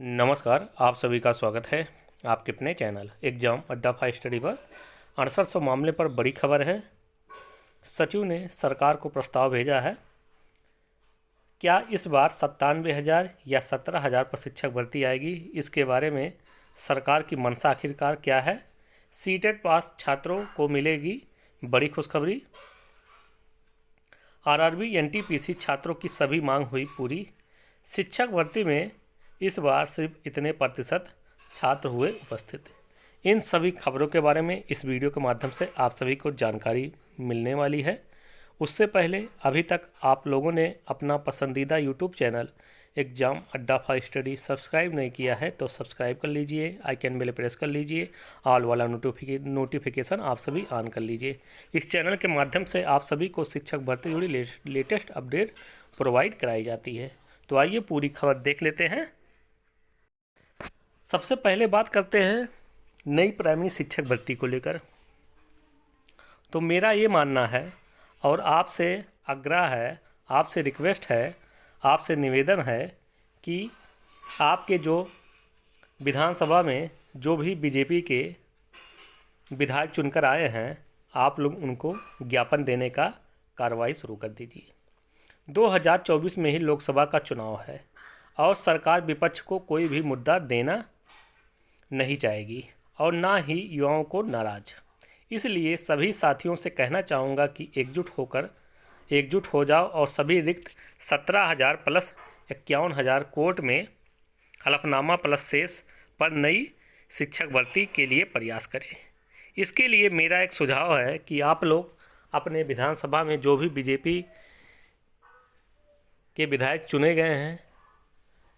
नमस्कार, आप सभी का स्वागत है आपके अपने चैनल एग्जाम अड्डा 5 स्टडी पर। 6800 मामले पर बड़ी खबर है। सचिव ने सरकार को प्रस्ताव भेजा है। क्या इस बार 97,000 या 17,000 पर शिक्षक भर्ती आएगी? इसके बारे में सरकार की मंशा आखिरकार क्या है? सीटेट पास छात्रों को मिलेगी बड़ी खुशखबरी। आरआरबी एनटीपीसी छात्रों की सभी मांग हुई पूरी। शिक्षक भर्ती में इस बार सिर्फ इतने प्रतिशत छात्र हुए उपस्थित। इन सभी खबरों के बारे में इस वीडियो के माध्यम से आप सभी को जानकारी मिलने वाली है। उससे पहले अभी तक आप लोगों ने अपना पसंदीदा यूट्यूब चैनल एग्जाम अड्डा 5 स्टडी सब्सक्राइब नहीं किया है तो सब्सक्राइब कर लीजिए, आइकन बेल प्रेस कर लीजिए, ऑल वाला नोटिफिकेशन आप सभी ऑन कर लीजिए। इस चैनल के माध्यम से आप सभी को शिक्षक भर्ती जुड़ी लेटेस्ट अपडेट प्रोवाइड कराई जाती है। तो आइए पूरी खबर देख लेते हैं। सबसे पहले बात करते हैं नई प्राइमरी शिक्षक भर्ती को लेकर। तो मेरा ये मानना है और आपसे आग्रह है, आपसे रिक्वेस्ट है, आपसे निवेदन है कि आपके जो विधानसभा में जो भी बीजेपी के विधायक चुनकर आए हैं, आप लोग उनको ज्ञापन देने का कार्रवाई शुरू कर दीजिए। 2024 में ही लोकसभा का चुनाव है और सरकार विपक्ष को कोई भी मुद्दा देना नहीं चाहेगी और ना ही युवाओं को नाराज। इसलिए सभी साथियों से कहना चाहूँगा कि एकजुट हो जाओ और सभी रिक्त 17,000 प्लस 51,000 कोर्ट में हलफनामा प्लस शेष पर नई शिक्षक भर्ती के लिए प्रयास करें। इसके लिए मेरा एक सुझाव है कि आप लोग अपने विधानसभा में जो भी बीजेपी के विधायक चुने गए हैं,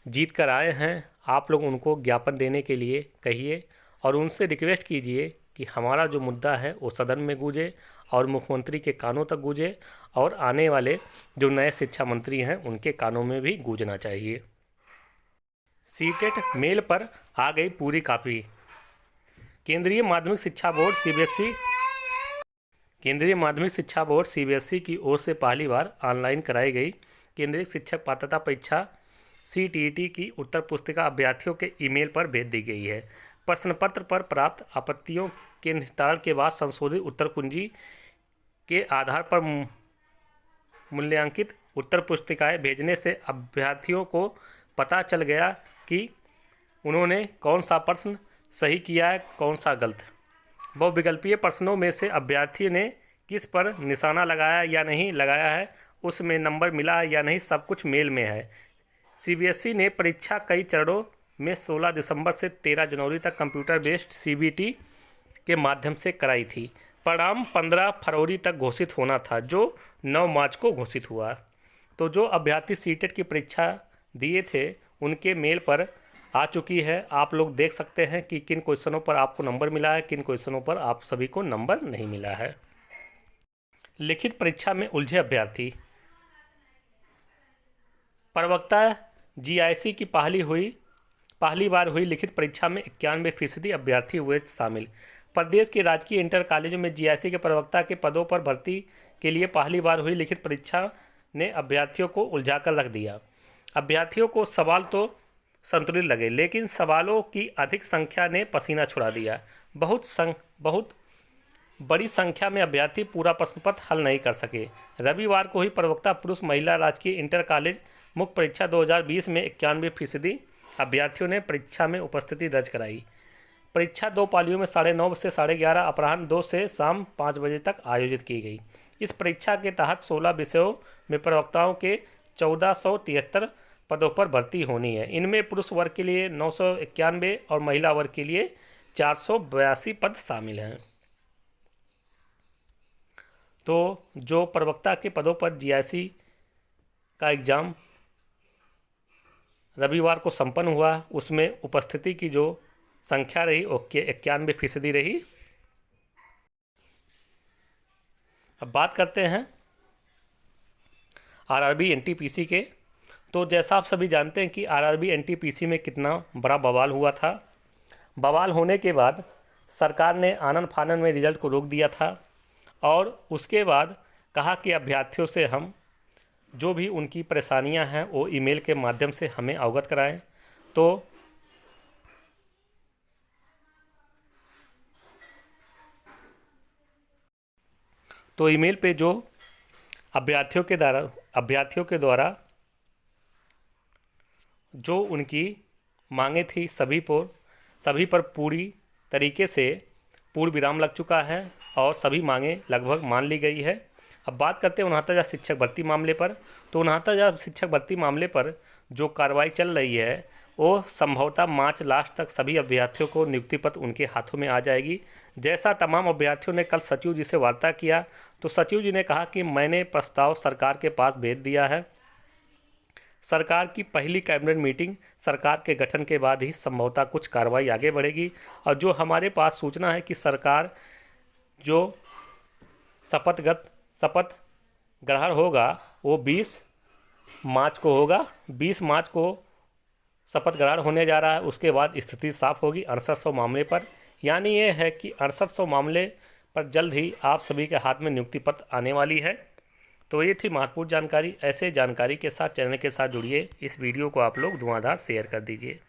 जीत कर आए हैं, आप लोग उनको ज्ञापन देने के लिए कहिए और उनसे रिक्वेस्ट कीजिए कि हमारा जो मुद्दा है वो सदन में गूंजे और मुख्यमंत्री के कानों तक गूंजे और आने वाले जो नए शिक्षा मंत्री हैं उनके कानों में भी गूंजना चाहिए। सीटेट मेल पर आ गई पूरी कापी। केंद्रीय माध्यमिक शिक्षा बोर्ड सीबीएसई की ओर से पहली बार ऑनलाइन कराई गई केंद्रीय शिक्षक पात्रता परीक्षा सीटीईटी की उत्तर पुस्तिका अभ्यर्थियों के ईमेल पर भेज दी गई है। प्रश्न पत्र पर प्राप्त आपत्तियों के निस्तारण के बाद संशोधित उत्तर कुंजी के आधार पर मूल्यांकित उत्तर पुस्तिकाएं भेजने से अभ्यर्थियों को पता चल गया कि उन्होंने कौन सा प्रश्न सही किया है, कौन सा गलत। बहुविकल्पीय प्रश्नों में से अभ्यर्थी ने किस पर निशाना लगाया या नहीं लगाया है, उसमें नंबर मिला है या नहीं, सब कुछ मेल में है। सीबीएसई ने परीक्षा कई चरणों में 16 दिसंबर से 13 जनवरी तक कंप्यूटर बेस्ड सीबीटी के माध्यम से कराई थी। परिणाम 15 फरवरी तक घोषित होना था, जो 9 मार्च को घोषित हुआ। तो जो अभ्यर्थी सीटेट की परीक्षा दिए थे उनके मेल पर आ चुकी है। आप लोग देख सकते हैं कि किन क्वेश्चनों पर आपको नंबर मिला है, किन क्वेश्चनों पर आप सभी को नंबर नहीं मिला है। लिखित परीक्षा में उलझे अभ्यर्थी। प्रवक्ता जीआईसी की पहली बार हुई लिखित परीक्षा में 91% अभ्यर्थी हुए शामिल। प्रदेश के राजकीय इंटर कॉलेजों में जीआईसी के प्रवक्ता के पदों पर भर्ती के लिए पहली बार हुई लिखित परीक्षा ने अभ्यर्थियों को उलझाकर रख दिया। अभ्यर्थियों को सवाल तो संतुलित लगे, लेकिन सवालों की अधिक संख्या ने पसीना छुड़ा दिया। बहुत बड़ी संख्या में अभ्यर्थी पूरा प्रश्न पत्र हल नहीं कर सके। रविवार को ही प्रवक्ता पुरुष महिला राजकीय इंटर कॉलेज मुख्य परीक्षा 2020 में 91% अभ्यर्थियों ने परीक्षा में उपस्थिति दर्ज कराई। परीक्षा 2 पालियों में 9:30 से 11:30 अपराह्न 2 से शाम 5 बजे तक आयोजित की गई। इस परीक्षा के तहत 16 विषयों में प्रवक्ताओं के 1473 पदों पर भर्ती होनी है। इनमें पुरुष वर्ग के लिए 991 और महिला वर्ग के लिए 482 पद शामिल हैं। तो जो प्रवक्ता के पदों पर जीआईसी का एग्ज़ाम रविवार को संपन्न हुआ, उसमें उपस्थिति की जो संख्या रही वो 91% रही। अब बात करते हैं आरआरबी एनटीपीसी के। तो जैसा आप सभी जानते हैं कि आरआरबी एनटीपीसी में कितना बड़ा बवाल हुआ था। बवाल होने के बाद सरकार ने आनन फानन में रिजल्ट को रोक दिया था और उसके बाद कहा कि अभ्यर्थियों से हम जो भी उनकी परेशानियां हैं वो ईमेल के माध्यम से हमें अवगत कराएं। तो तो ईमेल पे जो अभ्यर्थियों के द्वारा जो उनकी मांगे थी सभी पर पूरी तरीके से पूर्ण विराम लग चुका है और सभी मांगे लगभग मान ली गई है। अब बात करते हैं 69,000 शिक्षक भर्ती मामले पर। तो 69,000 शिक्षक भर्ती मामले पर जो कार्रवाई चल रही है वो संभवतः मार्च लास्ट तक सभी अभ्यर्थियों को नियुक्ति पत्र उनके हाथों में आ जाएगी। जैसा तमाम अभ्यर्थियों ने कल सचिव जी से वार्ता किया तो सचिव जी ने कहा कि मैंने प्रस्ताव सरकार के पास भेज दिया है। सरकार की पहली कैबिनेट मीटिंग सरकार के गठन के बाद ही संभवतः कुछ कार्रवाई आगे बढ़ेगी। और जो हमारे पास सूचना है कि सरकार जो शपथ ग्रहण होगा वो 20 मार्च को होगा। 20 मार्च को शपथ ग्रहण होने जा रहा है। उसके बाद स्थिति साफ होगी 6800 मामले पर। यानी ये है कि 6800 मामले पर जल्द ही आप सभी के हाथ में नियुक्ति पत्र आने वाली है। तो ये थी महत्वपूर्ण जानकारी। ऐसे जानकारी के साथ चैनल के साथ जुड़िए। इस वीडियो को आप लोग धुआंधार शेयर कर दीजिए।